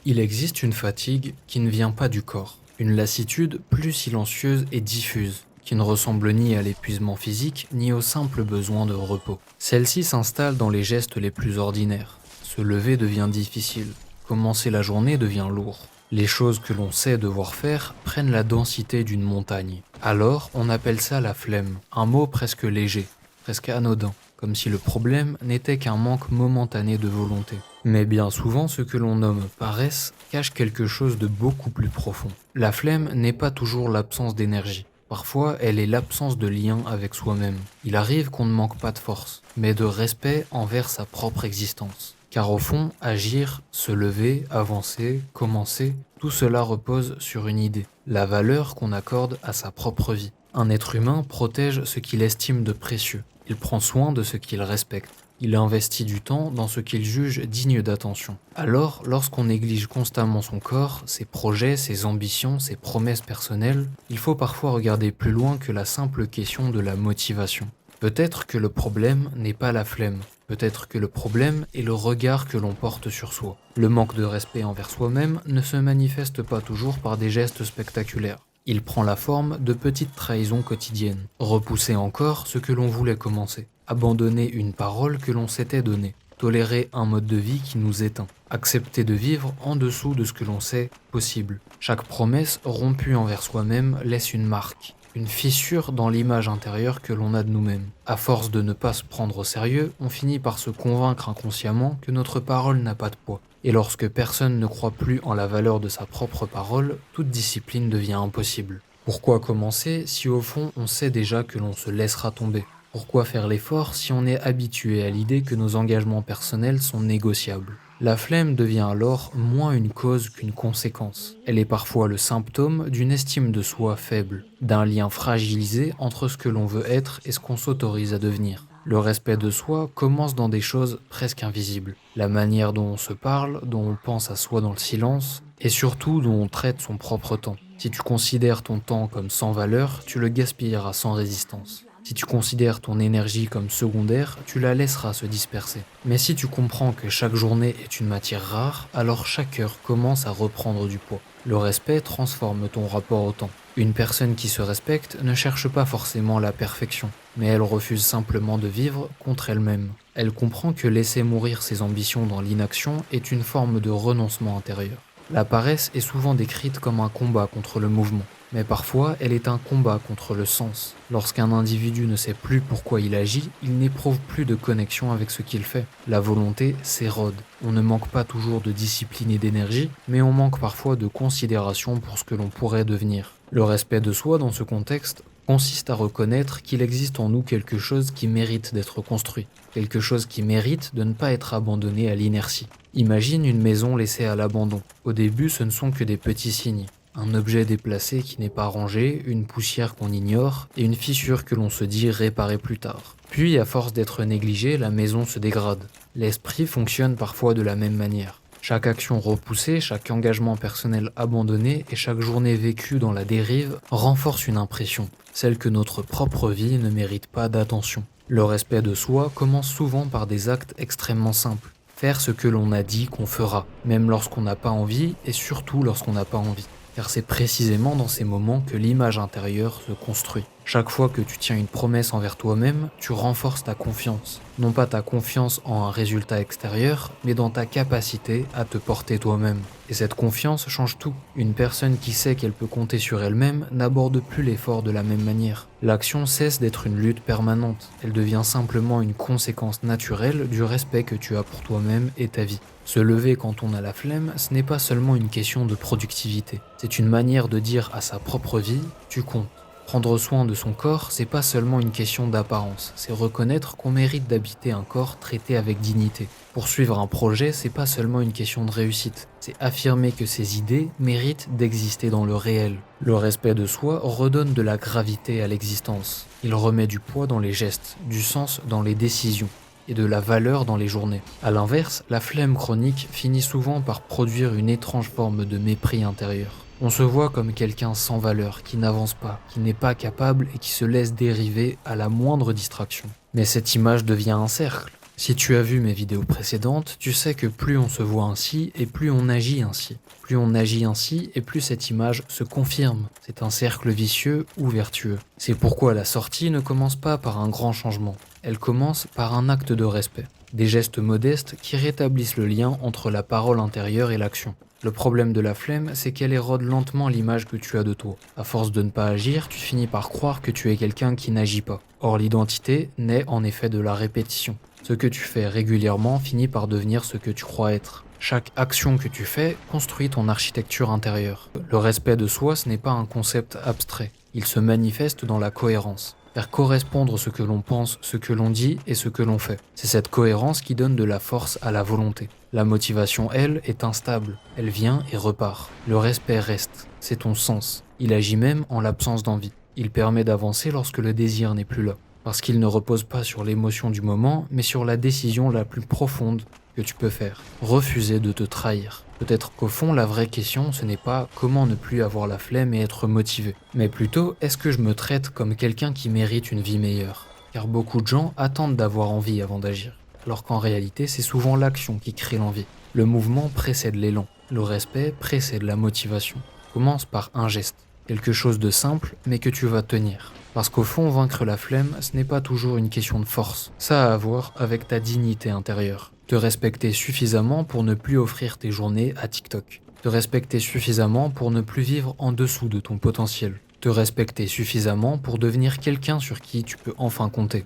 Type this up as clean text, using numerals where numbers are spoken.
Il existe une fatigue qui ne vient pas du corps, une lassitude plus silencieuse et diffuse, qui ne ressemble ni à l'épuisement physique ni au simple besoin de repos. Celle-ci s'installe dans les gestes les plus ordinaires. Se lever devient difficile, commencer la journée devient lourd. Les choses que l'on sait devoir faire prennent la densité d'une montagne. Alors, on appelle ça la flemme, un mot presque léger, presque anodin, comme si le problème n'était qu'un manque momentané de volonté. Mais bien souvent, ce que l'on nomme paresse cache quelque chose de beaucoup plus profond. La flemme n'est pas toujours l'absence d'énergie. Parfois, elle est l'absence de lien avec soi-même. Il arrive qu'on ne manque pas de force, mais de respect envers sa propre existence. Car au fond, agir, se lever, avancer, commencer, tout cela repose sur une idée, la valeur qu'on accorde à sa propre vie. Un être humain protège ce qu'il estime de précieux. Il prend soin de ce qu'il respecte. Il investit du temps dans ce qu'il juge digne d'attention. Alors, lorsqu'on néglige constamment son corps, ses projets, ses ambitions, ses promesses personnelles, il faut parfois regarder plus loin que la simple question de la motivation. Peut-être que le problème n'est pas la flemme. Peut-être que le problème est le regard que l'on porte sur soi. Le manque de respect envers soi-même ne se manifeste pas toujours par des gestes spectaculaires. Il prend la forme de petites trahisons quotidiennes. Repousser encore ce que l'on voulait commencer. Abandonner une parole que l'on s'était donnée. Tolérer un mode de vie qui nous éteint. Accepter de vivre en dessous de ce que l'on sait possible. Chaque promesse rompue envers soi-même laisse une marque. Une fissure dans l'image intérieure que l'on a de nous-mêmes. À force de ne pas se prendre au sérieux, on finit par se convaincre inconsciemment que notre parole n'a pas de poids. Et lorsque personne ne croit plus en la valeur de sa propre parole, toute discipline devient impossible. Pourquoi commencer si au fond on sait déjà que l'on se laissera tomber ? Pourquoi faire l'effort si on est habitué à l'idée que nos engagements personnels sont négociables ? La flemme devient alors moins une cause qu'une conséquence. Elle est parfois le symptôme d'une estime de soi faible, d'un lien fragilisé entre ce que l'on veut être et ce qu'on s'autorise à devenir. Le respect de soi commence dans des choses presque invisibles. La manière dont on se parle, dont on pense à soi dans le silence, et surtout dont on traite son propre temps. Si tu considères ton temps comme sans valeur, tu le gaspilleras sans résistance. Si tu considères ton énergie comme secondaire, tu la laisseras se disperser. Mais si tu comprends que chaque journée est une matière rare, alors chaque heure commence à reprendre du poids. Le respect transforme ton rapport au temps. Une personne qui se respecte ne cherche pas forcément la perfection, mais elle refuse simplement de vivre contre elle-même. Elle comprend que laisser mourir ses ambitions dans l'inaction est une forme de renoncement intérieur. La paresse est souvent décrite comme un combat contre le mouvement. Mais parfois, elle est un combat contre le sens. Lorsqu'un individu ne sait plus pourquoi il agit, il n'éprouve plus de connexion avec ce qu'il fait. La volonté s'érode. On ne manque pas toujours de discipline et d'énergie, mais on manque parfois de considération pour ce que l'on pourrait devenir. Le respect de soi dans ce contexte consiste à reconnaître qu'il existe en nous quelque chose qui mérite d'être construit, quelque chose qui mérite de ne pas être abandonné à l'inertie. Imagine une maison laissée à l'abandon. Au début, ce ne sont que des petits signes. Un objet déplacé qui n'est pas rangé, une poussière qu'on ignore et une fissure que l'on se dit réparer plus tard. Puis, à force d'être négligée, la maison se dégrade. L'esprit fonctionne parfois de la même manière. Chaque action repoussée, chaque engagement personnel abandonné et chaque journée vécue dans la dérive renforce une impression, celle que notre propre vie ne mérite pas d'attention. Le respect de soi commence souvent par des actes extrêmement simples. Faire ce que l'on a dit qu'on fera, même lorsqu'on n'a pas envie et surtout lorsqu'on n'a pas envie. Car c'est précisément dans ces moments que l'image intérieure se construit. Chaque fois que tu tiens une promesse envers toi-même, tu renforces ta confiance. Non pas ta confiance en un résultat extérieur, mais dans ta capacité à te porter toi-même. Et cette confiance change tout. Une personne qui sait qu'elle peut compter sur elle-même n'aborde plus l'effort de la même manière. L'action cesse d'être une lutte permanente. Elle devient simplement une conséquence naturelle du respect que tu as pour toi-même et ta vie. Se lever quand on a la flemme, ce n'est pas seulement une question de productivité. C'est une manière de dire à sa propre vie « tu comptes ». Prendre soin de son corps, c'est pas seulement une question d'apparence, c'est reconnaître qu'on mérite d'habiter un corps traité avec dignité. Poursuivre un projet, c'est pas seulement une question de réussite, c'est affirmer que ses idées méritent d'exister dans le réel. Le respect de soi redonne de la gravité à l'existence. Il remet du poids dans les gestes, du sens dans les décisions et de la valeur dans les journées. A l'inverse, la flemme chronique finit souvent par produire une étrange forme de mépris intérieur. On se voit comme quelqu'un sans valeur, qui n'avance pas, qui n'est pas capable et qui se laisse dériver à la moindre distraction. Mais cette image devient un cercle. Si tu as vu mes vidéos précédentes, tu sais que plus on se voit ainsi et plus on agit ainsi. Plus on agit ainsi et plus cette image se confirme. C'est un cercle vicieux ou vertueux. C'est pourquoi la sortie ne commence pas par un grand changement. Elle commence par un acte de respect. Des gestes modestes qui rétablissent le lien entre la parole intérieure et l'action. Le problème de la flemme, c'est qu'elle érode lentement l'image que tu as de toi. À force de ne pas agir, tu finis par croire que tu es quelqu'un qui n'agit pas. Or, l'identité naît en effet de la répétition. Ce que tu fais régulièrement finit par devenir ce que tu crois être. Chaque action que tu fais construit ton architecture intérieure. Le respect de soi, ce n'est pas un concept abstrait. Il se manifeste dans la cohérence. Faire correspondre ce que l'on pense, ce que l'on dit et ce que l'on fait. C'est cette cohérence qui donne de la force à la volonté. La motivation, elle, est instable. Elle vient et repart. Le respect reste. C'est ton sens. Il agit même en l'absence d'envie. Il permet d'avancer lorsque le désir n'est plus là. Parce qu'il ne repose pas sur l'émotion du moment, mais sur la décision la plus profonde que tu peux faire. Refuser de te trahir. Peut-être qu'au fond, la vraie question, ce n'est pas comment ne plus avoir la flemme et être motivé, mais plutôt est-ce que je me traite comme quelqu'un qui mérite une vie meilleure? Car beaucoup de gens attendent d'avoir envie avant d'agir, alors qu'en réalité, c'est souvent l'action qui crée l'envie. Le mouvement précède l'élan, le respect précède la motivation. Commence par un geste, quelque chose de simple, mais que tu vas tenir. Parce qu'au fond, vaincre la flemme, ce n'est pas toujours une question de force. Ça a à voir avec ta dignité intérieure. Te respecter suffisamment pour ne plus offrir tes journées à TikTok. Te respecter suffisamment pour ne plus vivre en dessous de ton potentiel. Te respecter suffisamment pour devenir quelqu'un sur qui tu peux enfin compter.